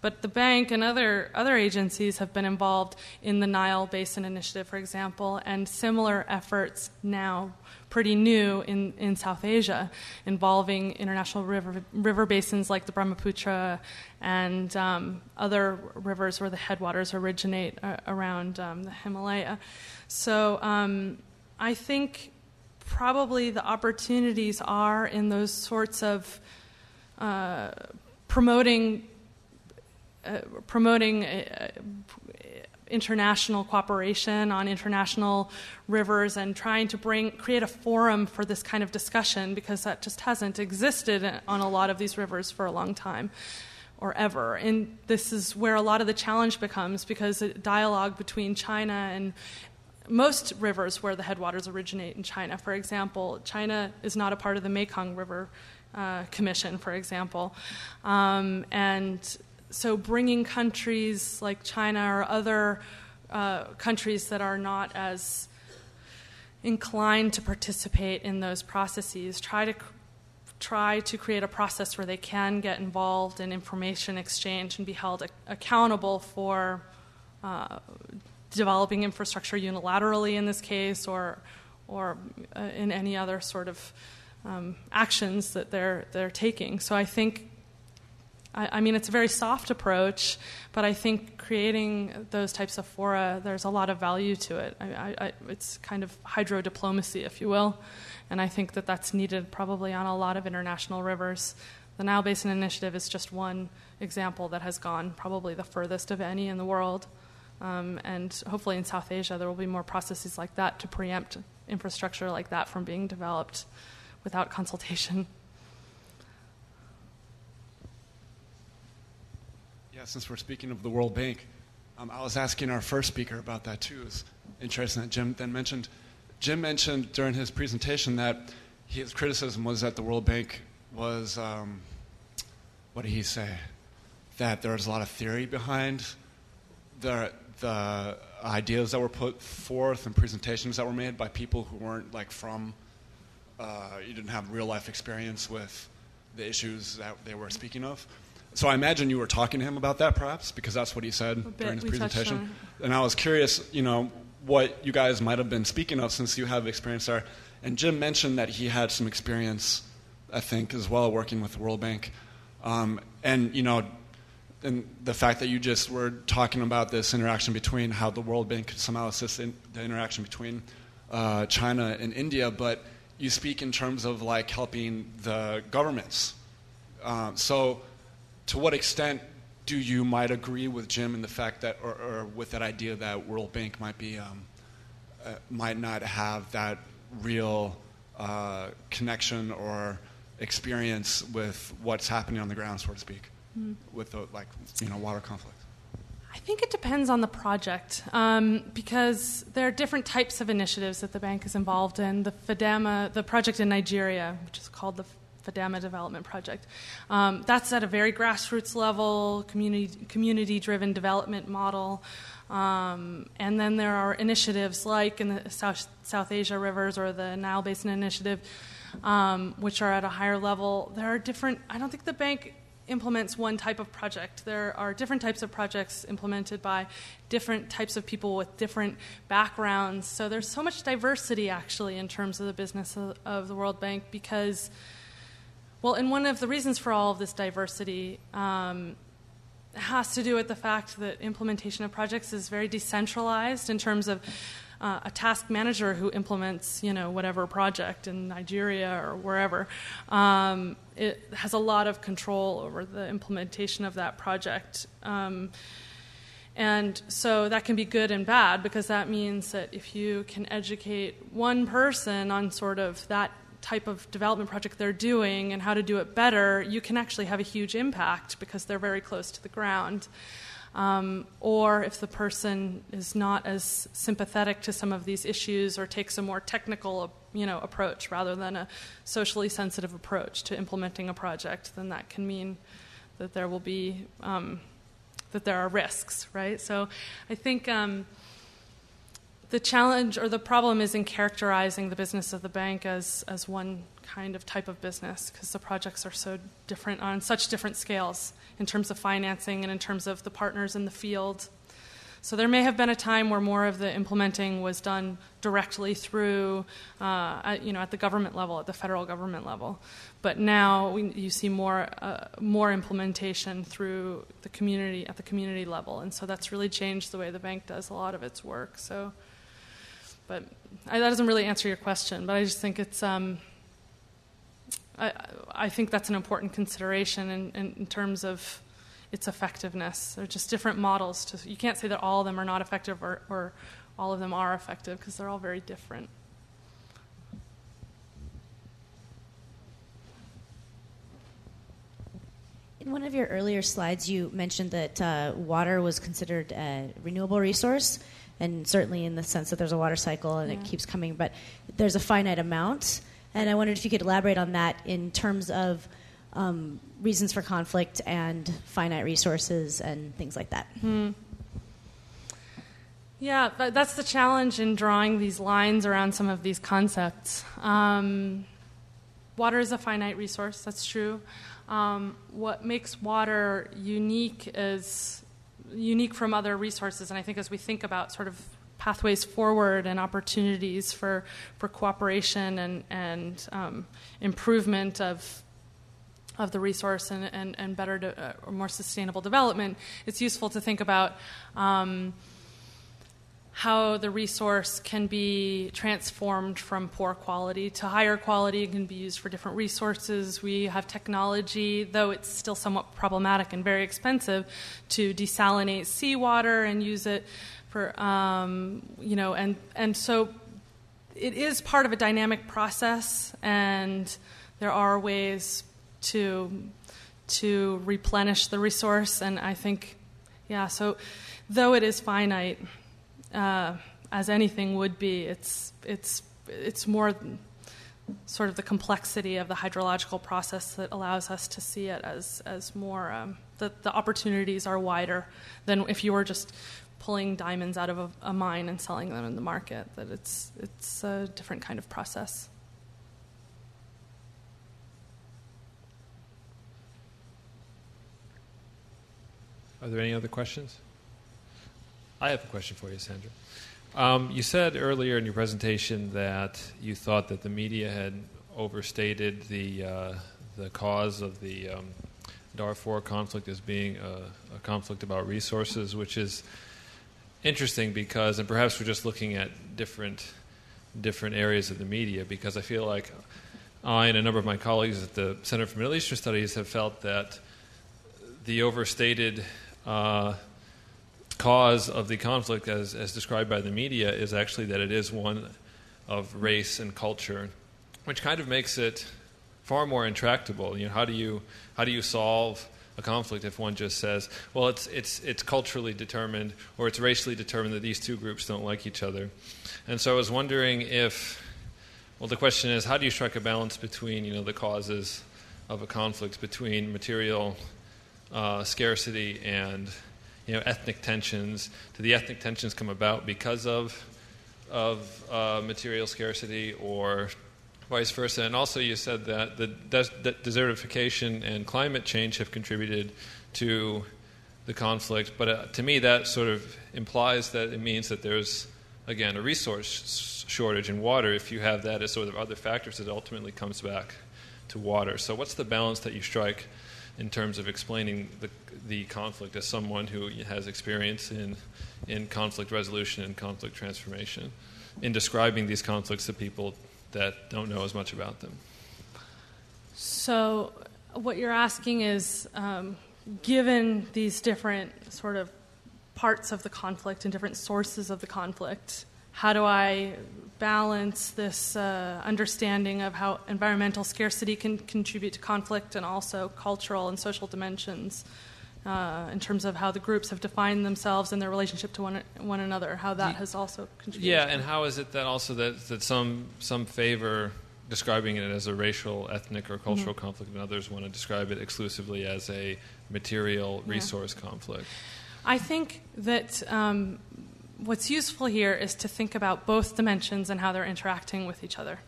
But the bank and other agencies have been involved in the Nile Basin Initiative, for example, and similar efforts now, pretty new in South Asia, involving international river basins like the Brahmaputra and other rivers where the headwaters originate around the Himalaya. So I think probably the opportunities are in those sorts of promoting international cooperation on international rivers and trying to create a forum for this kind of discussion, because that just hasn't existed on a lot of these rivers for a long time or ever. And this is where a lot of the challenge becomes, because a dialogue between China and most rivers where the headwaters originate in China, for example, China is not a part of the Mekong River Commission, for example. And so bringing countries like China or other countries that are not as inclined to participate in those processes, try to create a process where they can get involved in information exchange and be held accountable for developing infrastructure unilaterally in this case, or in any other sort of actions that they're taking. So I think, I mean, it's a very soft approach, but I think creating those types of fora, there's a lot of value to it. It's kind of hydro-diplomacy, if you will, and I think that that's needed probably on a lot of international rivers. The Nile Basin Initiative is just one example that has gone probably the furthest of any in the world. And hopefully in South Asia there will be more processes like that to preempt infrastructure like that from being developed without consultation. Yeah, since we're speaking of the World Bank, I was asking our first speaker about that too. It was interesting that Jim mentioned during his presentation that his criticism was that the World Bank was, what did he say? That there was a lot of theory behind the ideas that were put forth and presentations that were made by people who weren't you didn't have real life experience with the issues that they were speaking of. So I imagine you were talking to him about that, perhaps, because that's what he said during his presentation. And I was curious, what you guys might have been speaking of, since you have experience there. And Jim mentioned that he had some experience, I think, as well, working with the World Bank. And the fact that you just were talking about this interaction between how the World Bank could somehow assist in the interaction between China and India, but you speak in terms of helping the governments. So to what extent do you might agree with Jim in the fact that, or with that idea that World Bank might not have that real connection or experience with what's happening on the ground, so to speak, with the water conflict? I think it depends on the project, because there are different types of initiatives that the bank is involved in. The Fadama, the project in Nigeria, which is called the Fadama Development Project, that's at a very grassroots level, community-driven development model. And then there are initiatives like in the South Asia rivers or the Nile Basin Initiative, which are at a higher level. There are different, I don't think the bank implements one type of project. There are different types of projects implemented by different types of people with different backgrounds. So there's so much diversity, actually, in terms of the business of the World Bank, because, well, and one of the reasons for all of this diversity has to do with the fact that implementation of projects is very decentralized in terms of a task manager who implements, whatever project in Nigeria or wherever. It has a lot of control over the implementation of that project. And so that can be good and bad, because that means that if you can educate one person on sort of that type of development project they're doing and how to do it better, you can actually have a huge impact because they're very close to the ground. Or if the person is not as sympathetic to some of these issues or takes a more technical, approach rather than a socially sensitive approach to implementing a project, then that can mean that there will be that there are risks, right? So I think the challenge or the problem is in characterizing the business of the bank as one kind of type of business, because the projects are so different on such different scales in terms of financing and in terms of the partners in the field. So there may have been a time where more of the implementing was done directly through, at the government level, at the federal government level. But now you see more implementation through the community, at the community level. And so that's really changed the way the bank does a lot of its work. So, but that doesn't really answer your question, but I just think it's, I think that's an important consideration in terms of its effectiveness. They're just different models. You can't say that all of them are not effective or all of them are effective, because they're all very different. In one of your earlier slides, you mentioned that water was considered a renewable resource, and certainly in the sense that there's a water cycle and it keeps coming, but there's a finite amount. And I wondered if you could elaborate on that in terms of reasons for conflict and finite resources and things like that. Yeah, that's the challenge in drawing these lines around some of these concepts. Water is a finite resource, that's true. What makes water unique from other resources, and I think as we think about sort of pathways forward and opportunities for cooperation and improvement of the resource and better or more sustainable development, it's useful to think about how the resource can be transformed from poor quality to higher quality. It can be used for different resources. We have technology, though it's still somewhat problematic and very expensive, to desalinate seawater and use it for, and so it is part of a dynamic process, and there are ways to replenish the resource. And I think, so though it is finite, as anything would be, it's more sort of the complexity of the hydrological process that allows us to see it as more that the opportunities are wider than if you were just pulling diamonds out of a mine and selling them in the market. That it's a different kind of process. Are there any other questions? I have a question for you, Sandra. You said earlier in your presentation that you thought that the media had overstated the cause of the Darfur conflict as being a conflict about resources, which is interesting because, and perhaps we're just looking at different areas of the media, because I feel like I and a number of my colleagues at the Center for Middle Eastern Studies have felt that the overstated cause of the conflict, as described by the media, is actually that it is one of race and culture, which kind of makes it far more intractable. How do you solve a conflict if one just says, well, it's culturally determined or it's racially determined that these two groups don't like each other? And so I was wondering the question is, how do you strike a balance between the causes of a conflict between material scarcity and ethnic tensions? Do the ethnic tensions come about because of material scarcity, or vice versa? And also, you said that the desertification and climate change have contributed to the conflict, but to me that sort of implies that it means that there's, again, a resource shortage in water. If you have that as sort of other factors, it ultimately comes back to water. So what's the balance that you strike in terms of explaining the conflict as someone who has experience in conflict resolution and conflict transformation, in describing these conflicts to people that don't know as much about them? So what you're asking is, given these different sort of parts of the conflict and different sources of the conflict, how do I balance this understanding of how environmental scarcity can contribute to conflict, and also cultural and social dimensions in terms of how the groups have defined themselves and their relationship to one another, how that has also contributed? Yeah, and how is it that also that some favor describing it as a racial, ethnic, or cultural conflict, and others want to describe it exclusively as a material resource conflict? I think that what's useful here is to think about both dimensions and how they're interacting with each other.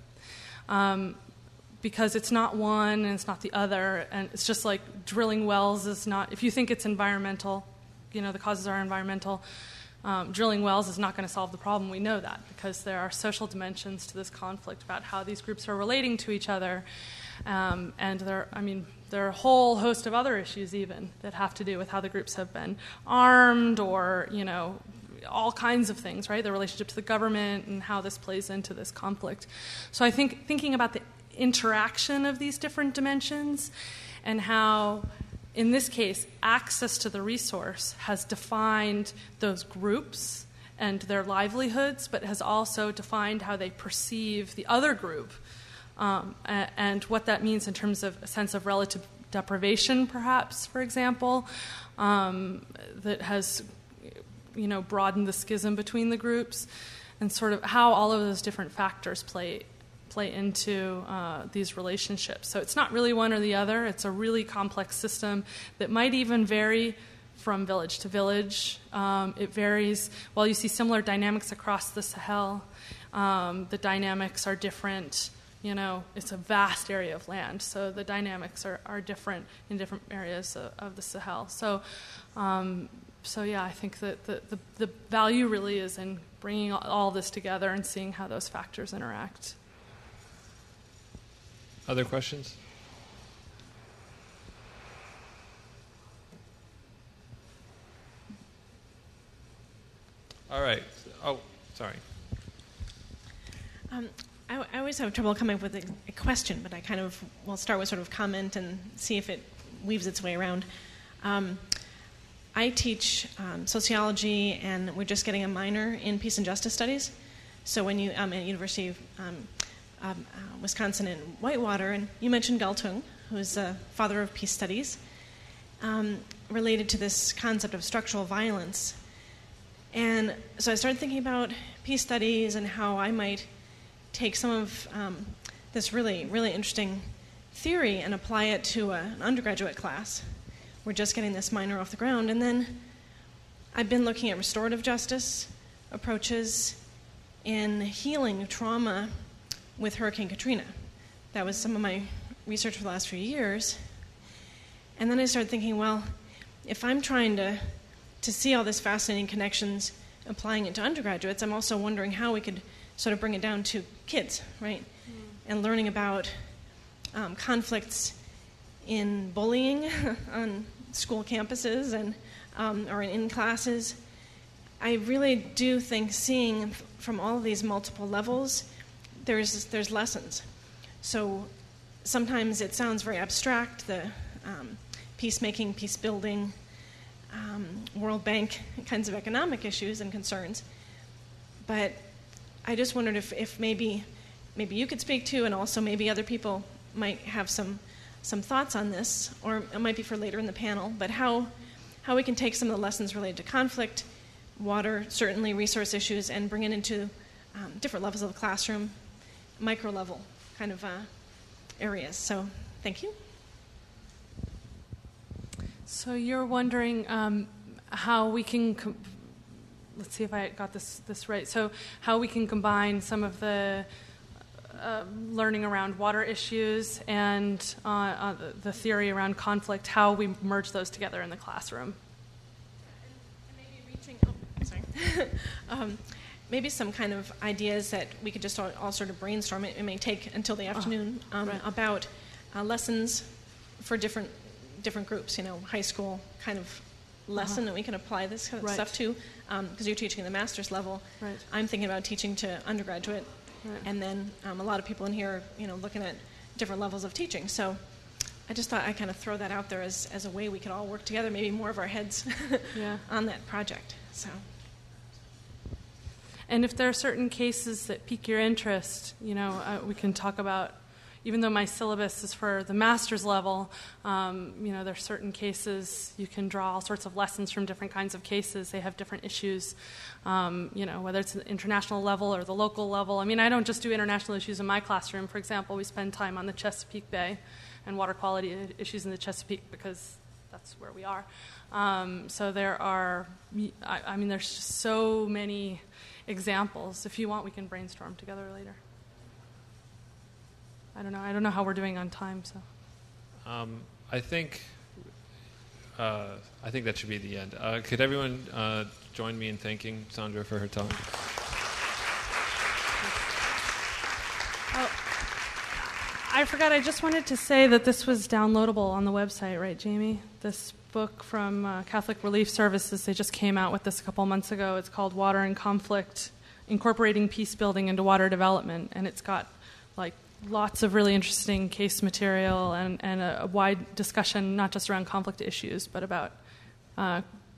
Because it's not one and it's not the other, and it's just like drilling wells is not, if you think it's environmental, the causes are environmental, drilling wells is not going to solve the problem. We know that because there are social dimensions to this conflict about how these groups are relating to each other, and there are a whole host of other issues even that have to do with how the groups have been armed or, all kinds of things, right? The relationship to the government and how this plays into this conflict. So I think thinking about the interaction of these different dimensions and how, in this case, access to the resource has defined those groups and their livelihoods, but has also defined how they perceive the other group, and what that means in terms of a sense of relative deprivation, perhaps, for example, that has broadened the schism between the groups, and sort of how all of those different factors play into these relationships. So it's not really one or the other. It's a really complex system that might even vary from village to village. It varies. While you see similar dynamics across the Sahel, the dynamics are different. It's a vast area of land, so the dynamics are different in different areas of the Sahel. So yeah, I think that the value really is in bringing all this together and seeing how those factors interact. Other questions? All right. Oh, sorry. I always have trouble coming up with a question, but I kind of will start with sort of comment and see if it weaves its way around. I teach sociology, and we're just getting a minor in peace and justice studies. So when you at University of Wisconsin in Whitewater, and you mentioned Galtung, who's the father of peace studies, related to this concept of structural violence. And so I started thinking about peace studies and how I might take some of this really, really interesting theory and apply it to an undergraduate class. We're just getting this minor off the ground. And then I've been looking at restorative justice approaches in healing trauma with Hurricane Katrina. That was some of my research for the last few years. And then I started thinking, well, if I'm trying to see all these fascinating connections, applying it to undergraduates, I'm also wondering how we could sort of bring it down to kids, right? And learning about conflicts in bullying on school campuses and or in classes. I really do think seeing from all of these multiple levels, there's lessons. So sometimes it sounds very abstract, the peacemaking, peacebuilding, World Bank kinds of economic issues and concerns. But I just wondered if maybe you could speak to, and also maybe other people might have some thoughts on this, or it might be for later in the panel, but how we can take some of the lessons related to conflict, water, certainly resource issues, and bring it into different levels of the classroom, micro-level kind of areas. So thank you. So you're wondering how we can, let's see if I got this right. So how we can combine some of the learning around water issues and the theory around conflict, how we merge those together in the classroom. And maybe maybe some kind of ideas that we could just all sort of brainstorm. It may take until the afternoon about lessons for different groups, high school kind of lesson that we can apply this kind of stuff to, because you're teaching the master's level. Right. I'm thinking about teaching to undergraduate, and then a lot of people in here are, looking at different levels of teaching. So I just thought I'd kind of throw that out there as a way we could all work together, maybe more of our heads on that project. So. And if there are certain cases that pique your interest, we can talk about. Even though my syllabus is for the master's level, there are certain cases you can draw all sorts of lessons from different kinds of cases. They have different issues, whether it's the international level or the local level. I mean, I don't just do international issues in my classroom. For example, we spend time on the Chesapeake Bay and water quality issues in the Chesapeake because that's where we are. So there are, I mean, there's just so many examples. If you want, we can brainstorm together later. I don't know how we're doing on time. So, I think that should be the end. Could everyone join me in thanking Sandra for her time? Oh, I forgot. I just wanted to say that this was downloadable on the website, right, Jamie? This book from Catholic Relief Services. They just came out with this a couple months ago. It's called Water and Conflict: Incorporating Peacebuilding into Water Development, and it's got like lots of really interesting case material and a wide discussion, not just around conflict issues, but about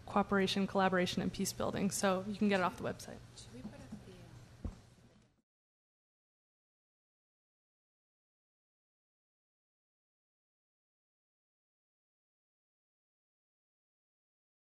cooperation, collaboration, and peace building. So you can get it off the website.